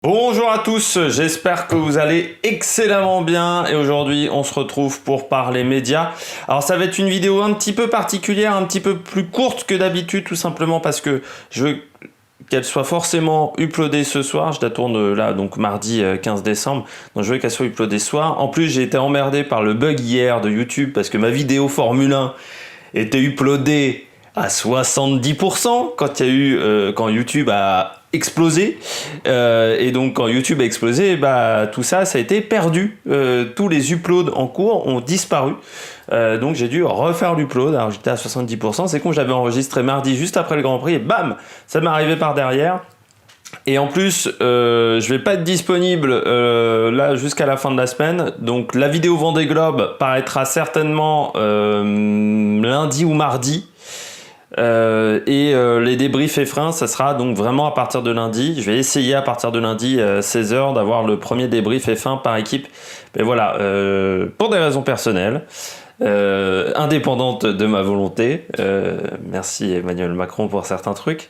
Bonjour à tous, j'espère que vous allez excellemment bien et aujourd'hui on se retrouve pour parler médias. Alors ça va être une vidéo un petit peu particulière, un petit peu plus courte que d'habitude tout simplement parce que je veux qu'elle soit forcément uploadée ce soir. Je la tourne là donc mardi 15 décembre, donc je veux qu'elle soit uploadée ce soir. En plus j'ai été emmerdé par le bug hier de YouTube parce que ma vidéo Formule 1 était uploadée à 70% quand YouTube a explosé. Et donc quand YouTube a explosé, tout ça a été perdu. Tous les uploads en cours ont disparu. Donc j'ai dû refaire l'upload. Alors j'étais à 70%. C'est con, j'avais enregistré mardi juste après le Grand Prix et bam, ça m'est arrivé par derrière. Et en plus, je vais pas être disponible là jusqu'à la fin de la semaine. Donc la vidéo Vendée Globe paraîtra certainement lundi ou mardi. Les débriefs F1, ça sera donc vraiment à partir de lundi. Je vais essayer à partir de lundi 16h d'avoir le premier débrief F1 par équipe. Mais voilà, pour des raisons personnelles, indépendantes de ma volonté, merci Emmanuel Macron pour certains trucs,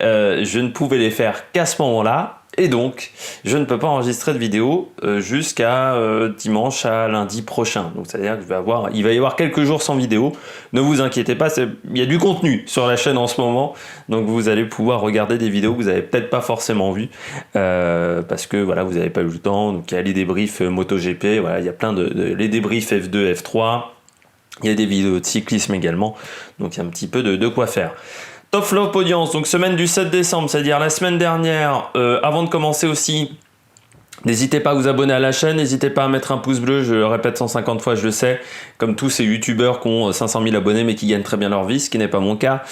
je ne pouvais les faire qu'à ce moment-là. Et donc, je ne peux pas enregistrer de vidéo jusqu'à dimanche à lundi prochain. Donc, c'est-à-dire qu'il va y avoir quelques jours sans vidéo. Ne vous inquiétez pas, il y a du contenu sur la chaîne en ce moment. Donc, vous allez pouvoir regarder des vidéos que vous n'avez peut-être pas forcément vues. Parce que, voilà, vous n'avez pas eu le temps. Donc, il y a les débriefs MotoGP. Voilà, il y a plein les débriefs F2, F3. Il y a des vidéos de cyclisme également. Donc, il y a un petit peu de quoi faire. Top Flop Audience, donc semaine du 7 décembre, c'est-à-dire la semaine dernière. Avant de commencer aussi, n'hésitez pas à vous abonner à la chaîne, n'hésitez pas à mettre un pouce bleu, je le répète 150 fois, je le sais, comme tous ces youtubeurs qui ont 500 000 abonnés mais qui gagnent très bien leur vie, ce qui n'est pas mon cas.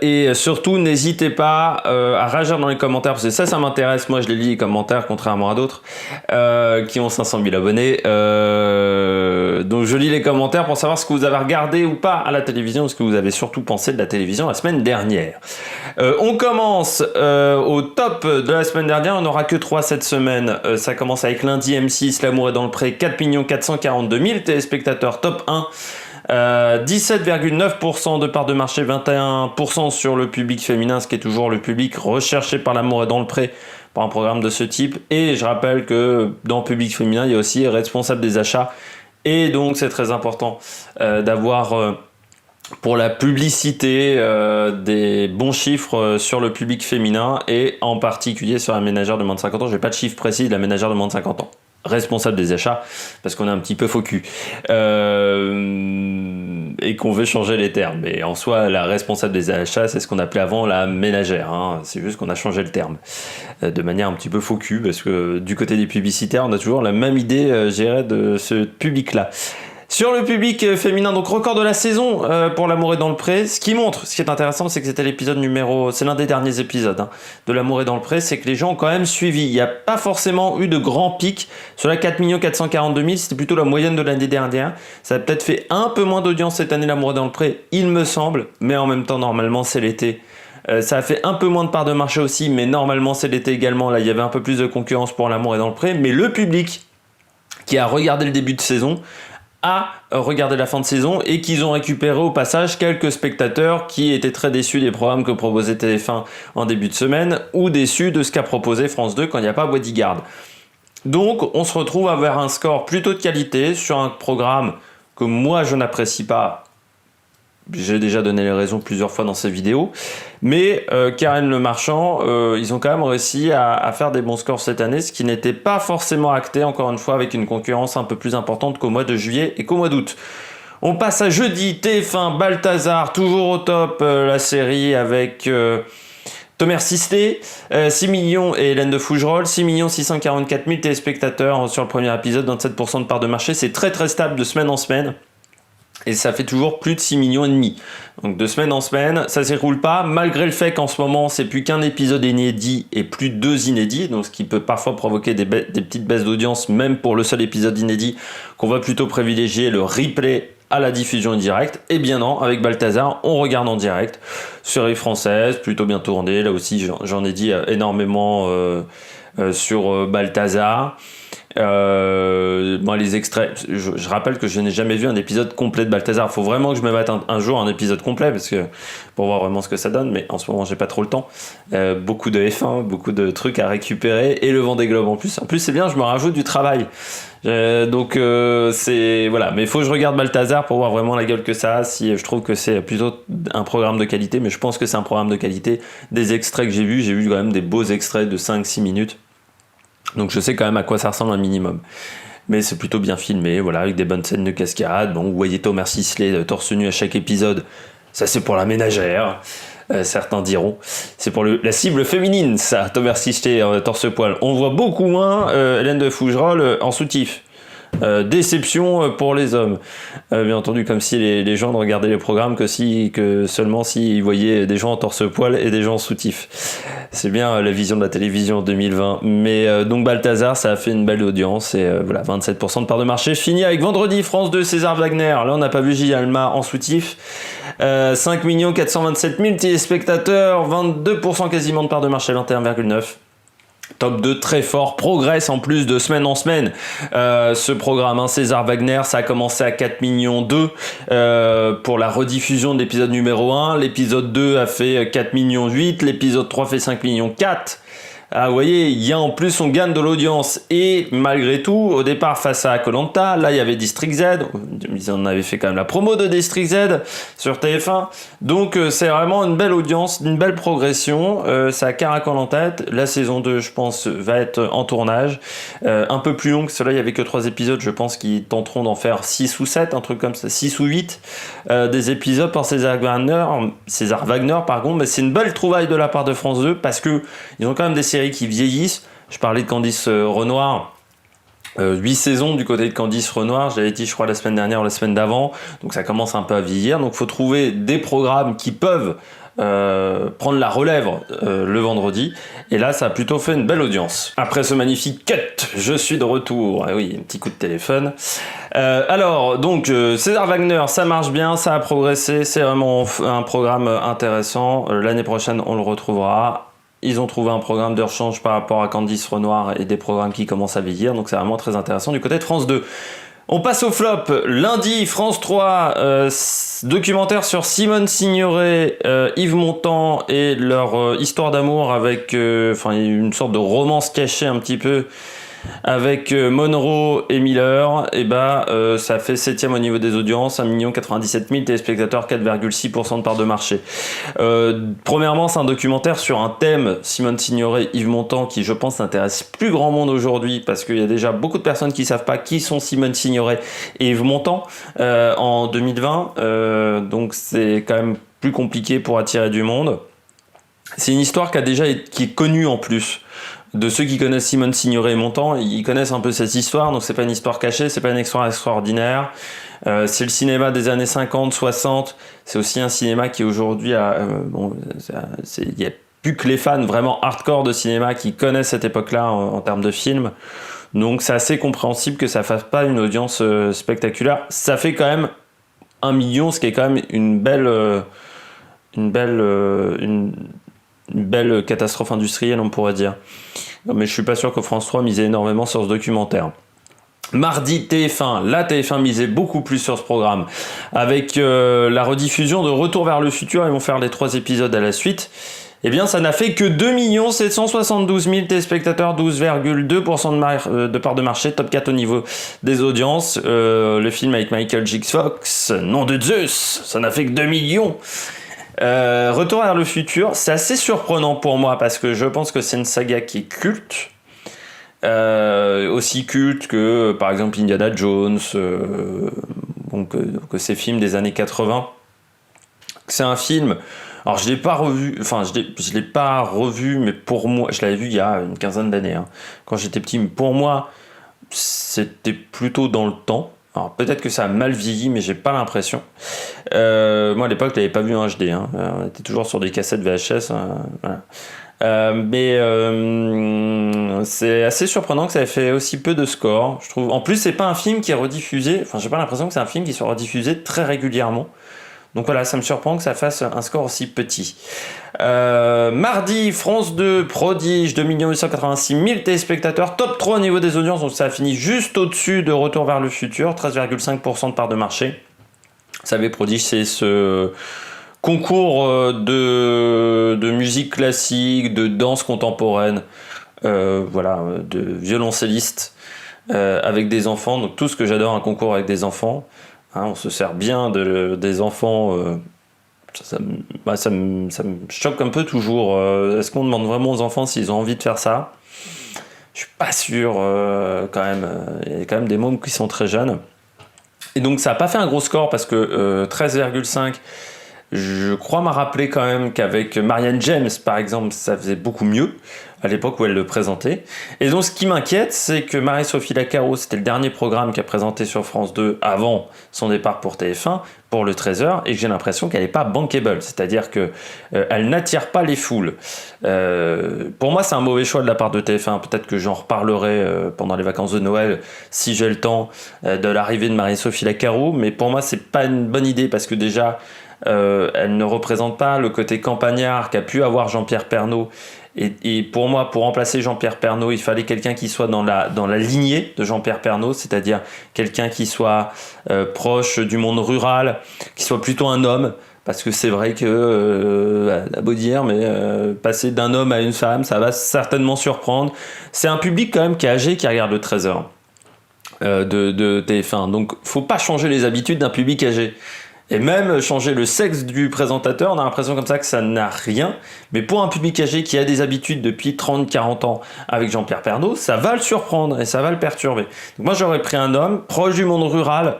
Et surtout, n'hésitez pas à réagir dans les commentaires, parce que ça m'intéresse, moi je les lis les commentaires, contrairement à d'autres qui ont 500 000 abonnés. Donc je lis les commentaires pour savoir ce que vous avez regardé ou pas à la télévision, ce que vous avez surtout pensé de la télévision la semaine dernière. On commence au top de la semaine dernière, on n'aura que 3 cette semaine. Ça commence avec lundi M6, L'amour est dans le pré, 4 442 000 téléspectateurs, top 1. 17,9% de part de marché, 21% sur le public féminin, ce qui est toujours le public recherché par L'amour est dans le pré par un programme de ce type. Et je rappelle que dans le public féminin, il y a aussi responsable des achats. Et donc c'est très important d'avoir pour la publicité des bons chiffres sur le public féminin et en particulier sur la ménagère de moins de 50 ans. Je n'ai pas de chiffre précis de la ménagère de moins de 50 ans. Responsable des achats, parce qu'on est un petit peu faux cul et qu'on veut changer les termes. Mais en soi, la responsable des achats, c'est ce qu'on appelait avant la ménagère. Hein. C'est juste qu'on a changé le terme de manière un petit peu faux cul, parce que du côté des publicitaires, on a toujours la même idée, je dirais, de ce public-là. Sur le public féminin, donc record de la saison pour L'amour est dans le pré. Ce qui est intéressant, c'est que c'était c'est l'un des derniers épisodes de L'amour est dans le pré, c'est que les gens ont quand même suivi. Il n'y a pas forcément eu de grands pics. Sur la 4 442 000, c'était plutôt la moyenne de l'année dernière. Ça a peut-être fait un peu moins d'audience cette année, L'amour est dans le pré, il me semble. Mais en même temps, normalement, c'est l'été. Ça a fait un peu moins de part de marché aussi, mais normalement, c'est l'été également. Là, il y avait un peu plus de concurrence pour L'amour est dans le pré. Mais le public qui a regardé le début de saison à regarder la fin de saison et qu'ils ont récupéré au passage quelques spectateurs qui étaient très déçus des programmes que proposait TF1 en début de semaine ou déçus de ce qu'a proposé France 2 quand il n'y a pas Bodyguard. Donc on se retrouve avec un score plutôt de qualité sur un programme que moi je n'apprécie pas. J'ai déjà donné les raisons plusieurs fois dans ces vidéos. Mais Karen Le Marchand, ils ont quand même réussi à faire des bons scores cette année, ce qui n'était pas forcément acté, encore une fois, avec une concurrence un peu plus importante qu'au mois de juillet et qu'au mois d'août. On passe à jeudi, TF1, Balthazar, toujours au top, la série avec Thomas Sisley, 6 millions et Hélène de Fougerolles, 6 644 000 téléspectateurs sur le premier épisode, 27% de part de marché. C'est très très stable de semaine en semaine. Et ça fait toujours plus de 6,5 millions. Donc de semaine en semaine, ça ne s'éroule pas, malgré le fait qu'en ce moment, c'est plus qu'un épisode inédit et plus de 2 inédits, donc ce qui peut parfois provoquer des petites baisses d'audience, même pour le seul épisode inédit, qu'on va plutôt privilégier le replay à la diffusion en direct. Et bien non, avec Balthazar, on regarde en direct. Série française, plutôt bien tournée, là aussi j'en ai dit énormément sur Balthazar. Moi, les extraits, je rappelle que je n'ai jamais vu un épisode complet de Balthazar. Faut vraiment que je me mette un jour un épisode complet parce que pour voir vraiment ce que ça donne. Mais en ce moment, j'ai pas trop le temps. Beaucoup de F1, beaucoup de trucs à récupérer et le Vendée Globe en plus. En plus, c'est bien, je me rajoute du travail. Donc c'est voilà, mais il faut que je regarde Balthazar pour voir vraiment la gueule que ça a. Si je trouve que c'est plutôt un programme de qualité, mais je pense que c'est un programme de qualité. Des extraits que j'ai vu quand même des beaux extraits de 5-6 minutes. Donc je sais quand même à quoi ça ressemble un minimum. Mais c'est plutôt bien filmé, voilà, avec des bonnes scènes de cascade. Bon, vous voyez Thomas Sisley torse nu à chaque épisode. Ça, c'est pour la ménagère. Certains diront. C'est pour la cible féminine, ça, Thomas Sisley torse-poil. On voit beaucoup moins Hélène de Fougerolles en soutif. Déception pour les hommes. Bien entendu, comme si les gens ne regardaient les programmes que seulement s'ils voyaient des gens en torse-poil et des gens en soutif. C'est bien la vision de la télévision en 2020. Mais donc Balthazar, ça a fait une belle audience et voilà, 27% de part de marché. Je finis avec Vendredi, France 2, César Wagner. Là, on n'a pas vu Gilles Alma en soutif. 5 427 000 téléspectateurs, 22% quasiment de part de marché, 21,9%. Top 2 très fort, progresse en plus de semaine en semaine. Ce programme, César Wagner, ça a commencé à 4 millions 2 pour la rediffusion de l'épisode numéro 1. L'épisode 2 a fait 4 millions 8, l'épisode 3 fait 5 millions 4. Ah, vous voyez, il y a en plus, on gagne de l'audience. Et malgré tout, au départ, face à Koh-Lanta, là, il y avait District Z. Ils en avaient fait quand même la promo de District Z sur TF1. Donc, c'est vraiment une belle audience, une belle progression. Ça caracole en tête. La saison 2, je pense, va être en tournage. Un peu plus longue, cela, il n'y avait que 3 épisodes. Je pense qu'ils tenteront d'en faire 6 ou 7, un truc comme ça, 6 ou 8 des épisodes par César Wagner, pardon. Mais c'est une belle trouvaille de la part de France 2 parce que ils ont quand même des séries qui vieillissent. Je parlais de Candice Renoir, 8 saisons du côté de Candice Renoir, je l'avais dit je crois la semaine dernière ou la semaine d'avant, donc ça commence un peu à vieillir, donc il faut trouver des programmes qui peuvent prendre la relève le vendredi, et là ça a plutôt fait une belle audience. Après ce magnifique cut, je suis de retour. Oui, un petit coup de téléphone. Alors donc César Wagner, ça marche bien, ça a progressé, c'est vraiment un programme intéressant. L'année prochaine on le retrouvera. Ils ont trouvé un programme de rechange par rapport à Candice Renoir et des programmes qui commencent à vieillir, donc c'est vraiment très intéressant du côté de France 2. On passe au flop. Lundi, France 3, documentaire sur Simone Signoret, Yves Montand et leur histoire d'amour avec une sorte de romance cachée un petit peu avec Monroe et Miller. Et ça fait 7ème au niveau des audiences, 1 097 000 téléspectateurs, 4,6% de part de marché. Premièrement, c'est un documentaire sur un thème, Simone Signoret, Yves Montand, qui je pense n'intéresse plus grand monde aujourd'hui parce qu'il y a déjà beaucoup de personnes qui ne savent pas qui sont Simone Signoret et Yves Montand en 2020, donc c'est quand même plus compliqué pour attirer du monde. C'est une histoire qui est connue en plus. De ceux qui connaissent Simone Signoret et Montand, ils connaissent un peu cette histoire, donc c'est pas une histoire cachée, c'est pas une histoire extraordinaire. C'est le cinéma des années 50, 60, c'est aussi un cinéma qui aujourd'hui il n'y a plus que les fans vraiment hardcore de cinéma qui connaissent cette époque-là en termes de film. Donc c'est assez compréhensible que ça fasse pas une audience spectaculaire. Ça fait quand même 1 million, ce qui est quand même une belle catastrophe industrielle, on pourrait dire. Mais je suis pas sûr que France 3 misait énormément sur ce documentaire. Mardi, TF1. La TF1 misait beaucoup plus sur ce programme. Avec la rediffusion de Retour vers le futur, ils vont faire les 3 épisodes à la suite. Eh bien, ça n'a fait que 2 772 000 téléspectateurs, 12,2% de part de marché, top 4 au niveau des audiences. Le film avec Michael J. Fox, nom de Zeus, ça n'a fait que 2 millions. Retour vers le futur, c'est assez surprenant pour moi parce que je pense que c'est une saga qui est culte, aussi culte que par exemple Indiana Jones, que ces films des années 80. C'est un film, alors je l'ai pas revu, mais pour moi, je l'avais vu il y a une quinzaine d'années, quand j'étais petit, mais pour moi c'était plutôt dans le temps. Alors peut-être que ça a mal vieilli, mais j'ai pas l'impression. Moi à l'époque je l'avais pas vu en HD, on était toujours sur des cassettes VHS, voilà. C'est assez surprenant que ça ait fait aussi peu de score, je trouve. En plus c'est pas un film qui est rediffusé, j'ai pas l'impression que c'est un film qui soit rediffusé très régulièrement. Donc voilà, ça me surprend que ça fasse un score aussi petit. Mardi, France 2, Prodige, 2 886 000 téléspectateurs, top 3 au niveau des audiences, donc ça a fini juste au-dessus de Retour vers le futur, 13,5% de part de marché. Vous savez, Prodige, c'est ce concours de musique classique, de danse contemporaine, de violoncellistes avec des enfants. Donc tout ce que j'adore, un concours avec des enfants. Hein, on se sert bien des enfants. Ça me choque un peu toujours. Est-ce qu'on demande vraiment aux enfants s'ils ont envie de faire ça ? Je suis pas sûr quand même. Il y a quand même des mômes qui sont très jeunes. Et donc ça n'a pas fait un gros score parce que 13,5, je crois m'a rappelé quand même qu'avec Marianne James par exemple, ça faisait beaucoup mieux à l'époque où elle le présentait. Et donc ce qui m'inquiète, c'est que Marie-Sophie Lacaro, c'était le dernier programme qu'elle présenté sur France 2 avant son départ pour TF1, pour le 13h, et que j'ai l'impression qu'elle n'est pas bankable, c'est-à-dire que elle n'attire pas les foules. Pour moi, c'est un mauvais choix de la part de TF1. Peut-être que j'en reparlerai pendant les vacances de Noël, si j'ai le temps, de l'arrivée de Marie-Sophie Lacaro, mais pour moi, c'est pas une bonne idée, parce que déjà, elle ne représente pas le côté campagnard qu'a pu avoir Jean-Pierre Pernaut. Et pour moi, pour remplacer Jean-Pierre Pernaut, il fallait quelqu'un qui soit dans la lignée de Jean-Pierre Pernaut, c'est-à-dire quelqu'un qui soit proche du monde rural, qui soit plutôt un homme, parce que c'est vrai que, à beau dire, mais passer d'un homme à une femme, ça va certainement surprendre. C'est un public quand même qui est âgé, qui regarde le 13h de TF1, donc faut pas changer les habitudes d'un public âgé. Et même changer le sexe du présentateur, on a l'impression comme ça que ça n'a rien. Mais pour un public âgé qui a des habitudes depuis 30-40 ans avec Jean-Pierre Pernaut, ça va le surprendre et ça va le perturber. Donc moi j'aurais pris un homme proche du monde rural.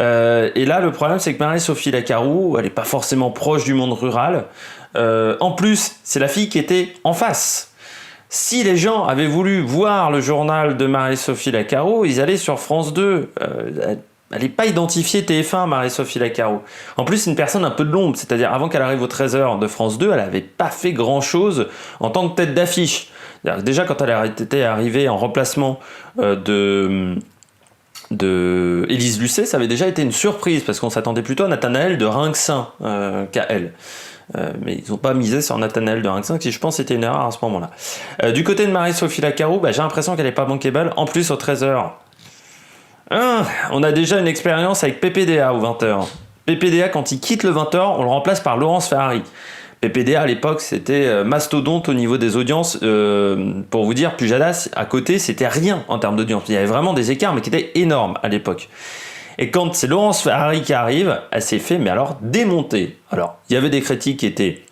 Et là le problème c'est que Marie-Sophie Lacaro, elle n'est pas forcément proche du monde rural. En plus, c'est la fille qui était en face. Si les gens avaient voulu voir le journal de Marie-Sophie Lacaro, ils allaient sur France 2. Elle n'est pas identifiée TF1, Marie-Sophie Lacaro. En plus, c'est une personne un peu de l'ombre, c'est-à-dire avant qu'elle arrive aux 13h de France 2, elle n'avait pas fait grand-chose en tant que tête d'affiche. Déjà, quand elle était arrivée en remplacement de Élise Lucet, ça avait déjà été une surprise, parce qu'on s'attendait plutôt à Nathanaël de Rinxin qu'à elle. Mais ils n'ont pas misé sur Nathanaël de Rinxin, qui je pense c'était une erreur à ce moment-là. Du côté de Marie-Sophie Lacaro, j'ai l'impression qu'elle n'est pas bankable. En plus, aux 13h, on a déjà une expérience avec PPDA aux 20h. PPDA, quand il quitte le 20h, on le remplace par Laurence Ferrari. PPDA à l'époque, c'était mastodonte au niveau des audiences. Pour vous dire, Pujadas, à côté, c'était rien en termes d'audience. Il y avait vraiment des écarts, mais qui étaient énormes à l'époque. Et quand c'est Laurence Ferrari qui arrive, elle s'est fait, mais alors, démonter. Alors, il y avait des critiques qui étaient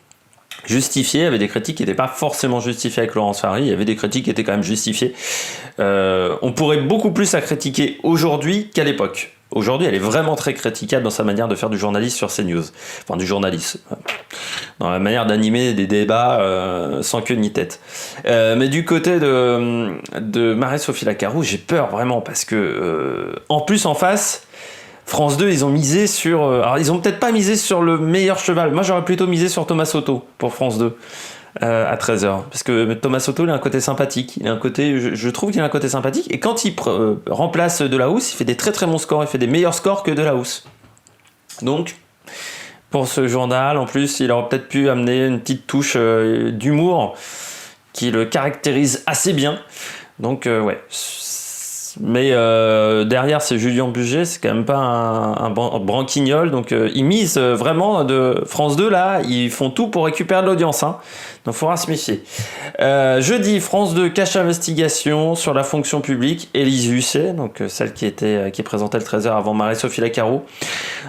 justifiées, il y avait des critiques qui n'étaient pas forcément justifiées avec Laurence Ferrari, il y avait des critiques qui étaient quand même justifiées. On pourrait beaucoup plus la critiquer aujourd'hui qu'à l'époque. Aujourd'hui, elle est vraiment très critiquable dans sa manière de faire du journalisme sur CNews. Enfin, du journalisme. Dans la manière d'animer des débats sans queue ni tête. Mais du côté de Marie-Sophie Lacaro, j'ai peur vraiment parce que, en plus, en face, France 2, ils ont misé sur... alors, ils ont peut-être pas misé sur le meilleur cheval. Moi, j'aurais plutôt misé sur Thomas Soto pour France 2. À 13h, parce que Thomas Soto il a un côté sympathique, je trouve qu'il a un côté sympathique, et quand il remplace Delahousse, il fait des très très bons scores, il fait des meilleurs scores que Delahousse. Donc pour ce journal, en plus il aurait peut-être pu amener une petite touche d'humour qui le caractérise assez bien, donc ouais. Mais derrière c'est Julien Buget, c'est quand même pas un branquignol, donc ils misent vraiment de France 2 là, ils font tout pour récupérer de l'audience, hein. Donc il faudra se méfier. Jeudi, France 2 cache investigation sur la fonction publique, Élise Lucet, donc celle qui présentait le 13h avant Marie-Sophie Lacaro.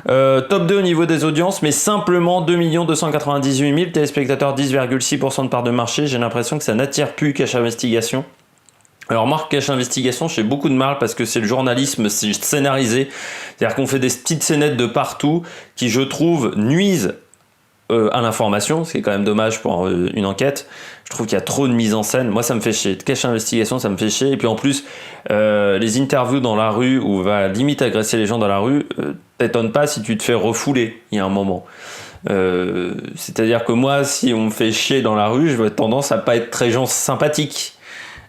Top 2 au niveau des audiences, mais simplement 2 298 000 téléspectateurs, 10,6% de part de marché. J'ai l'impression que ça n'attire plus cache investigation. Alors Marc Cache Investigation, j'ai beaucoup de mal parce que c'est le journalisme scénarisé, c'est-à-dire qu'on fait des petites scénettes de partout qui, je trouve, nuisent à l'information, ce qui est quand même dommage pour une enquête. Je trouve qu'il y a trop de mise en scène. Moi, ça me fait chier. Cache Investigation, ça me fait chier. Et puis en plus, les interviews dans la rue où on va limite agresser les gens dans la rue, t'étonne pas si tu te fais refouler, il y a un moment. C'est-à-dire que moi, si on me fait chier dans la rue, je vais tendance à pas être très sympathique.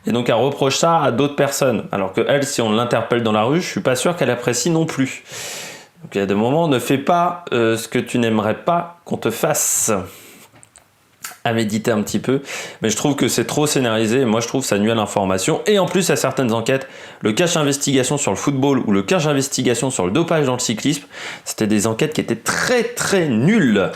Et donc elle reproche ça à d'autres personnes. Alors que elle, si on l'interpelle dans la rue, je suis pas sûr qu'elle apprécie non plus. Donc il y a des moments, ne fais pas ce que tu n'aimerais pas qu'on te fasse. À méditer un petit peu, mais je trouve que c'est trop scénarisé et moi je trouve que ça nuit à l'information. Et en plus, à certaines enquêtes, le cache investigation sur le football ou le cache investigation sur le dopage dans le cyclisme, c'était des enquêtes qui étaient très très nulles.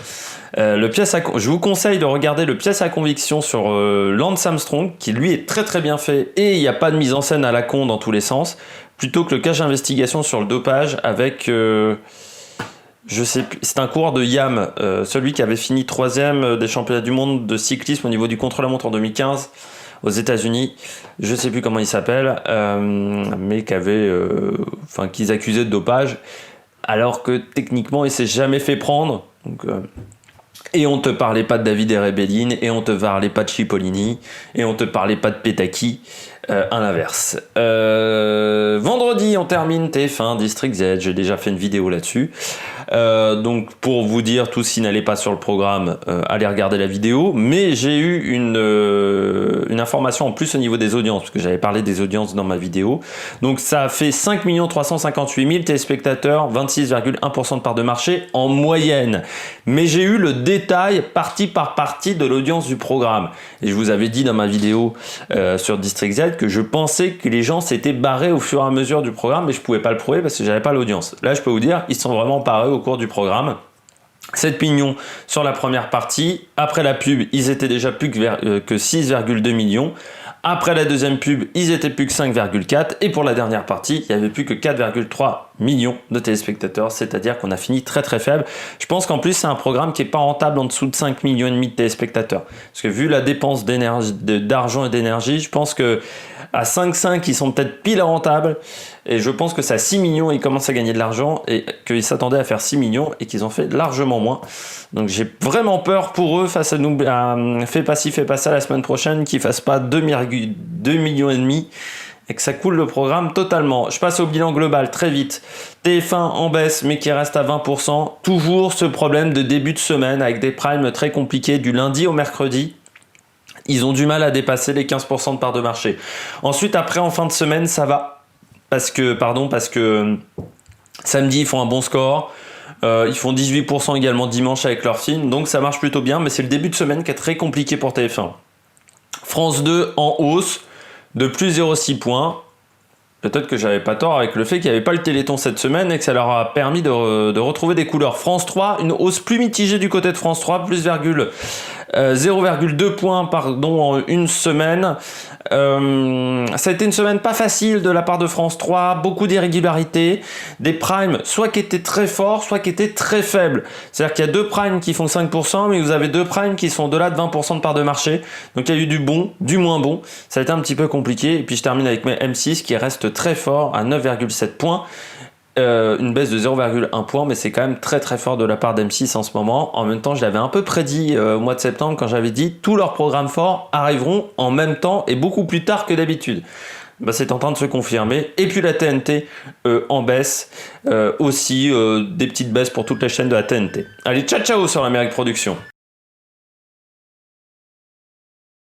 Je vous conseille de regarder le pièce à conviction sur Lance Armstrong, qui lui est très très bien fait et il n'y a pas de mise en scène à la con dans tous les sens, plutôt que le cache investigation sur le dopage avec... je sais plus, c'est un coureur de YAM, celui qui avait fini 3e des championnats du monde de cyclisme au niveau du contre-la-montre en 2015 aux États-Unis. Je sais plus comment il s'appelle, mais qu'ils accusaient de dopage, alors que techniquement il s'est jamais fait prendre. Donc, et on te parlait pas de David Erebellin, et on te parlait pas de Cipollini, et on te parlait pas de Petacchi, à l'inverse. Vendredi, on termine TF1 District Z. J'ai déjà fait une vidéo là-dessus. Donc pour vous dire tout ce qui n'allait pas sur le programme, allez regarder la vidéo. Mais j'ai eu une information en plus au niveau des audiences, parce que j'avais parlé des audiences dans ma vidéo. Donc ça a fait 5 358 000 téléspectateurs, 26,1% de part de marché en moyenne. Mais j'ai eu le détail partie par partie de l'audience du programme. Et je vous avais dit dans ma vidéo sur District Z que je pensais que les gens s'étaient barrés au fur et à mesure du programme, mais je pouvais pas le prouver parce que j'avais pas l'audience. Là, je peux vous dire, ils sont vraiment barrés au cours du programme. 7 millions sur la première partie. Après la pub, ils étaient déjà plus que 6,2 millions. Après la deuxième pub, ils étaient plus que 5,4. Et pour la dernière partie, il n'y avait plus que 4,3 millions de téléspectateurs. C'est-à-dire qu'on a fini très très faible. Je pense qu'en plus, c'est un programme qui n'est pas rentable en dessous de 5,5 millions de téléspectateurs. Parce que vu la dépense d'argent et d'énergie, je pense que à 5,5, ils sont peut-être pile rentables. Et je pense que c'est à 6 millions, ils commencent à gagner de l'argent et qu'ils s'attendaient à faire 6 millions et qu'ils ont fait largement moins. Donc j'ai vraiment peur pour eux face à nous, fais pas ci, fais pas ça la semaine prochaine, qu'ils fassent pas 2,2 millions et demi et que ça coule le programme totalement. Je passe au bilan global très vite. TF1 en baisse mais qui reste à 20%. Toujours ce problème de début de semaine avec des primes très compliqués du lundi au mercredi. Ils ont du mal à dépasser les 15% de part de marché. Ensuite, après, en fin de semaine, ça va. Parce que samedi, ils font un bon score. Ils font 18% également dimanche avec leur film. Donc, ça marche plutôt bien. Mais c'est le début de semaine qui est très compliqué pour TF1. France 2 en hausse de plus 0,6 points. Peut-être que j'avais pas tort avec le fait qu'il n'y avait pas le Téléthon cette semaine et que ça leur a permis de retrouver des couleurs. France 3, une hausse plus mitigée du côté de France 3, plus 0,2 points en une semaine. Ça a été une semaine pas facile de la part de France 3, beaucoup d'irrégularités, des primes soit qui étaient très forts, soit qui étaient très faibles. C'est-à-dire qu'il y a deux primes qui font 5%, mais vous avez deux primes qui sont au-delà de 20% de part de marché. Donc il y a eu du bon, du moins bon. Ça a été un petit peu compliqué. Et puis je termine avec mes M6 qui reste très fort à 9,7 points. Une baisse de 0,1 point, mais c'est quand même très très fort de la part d'M6 en ce moment. En même temps, je l'avais un peu prédit au mois de septembre quand j'avais dit tous leurs programmes forts arriveront en même temps et beaucoup plus tard que d'habitude. C'est en train de se confirmer. Et puis la TNT en baisse, aussi des petites baisses pour toutes les chaînes de la TNT. Allez, ciao ciao sur l'Amérique Production.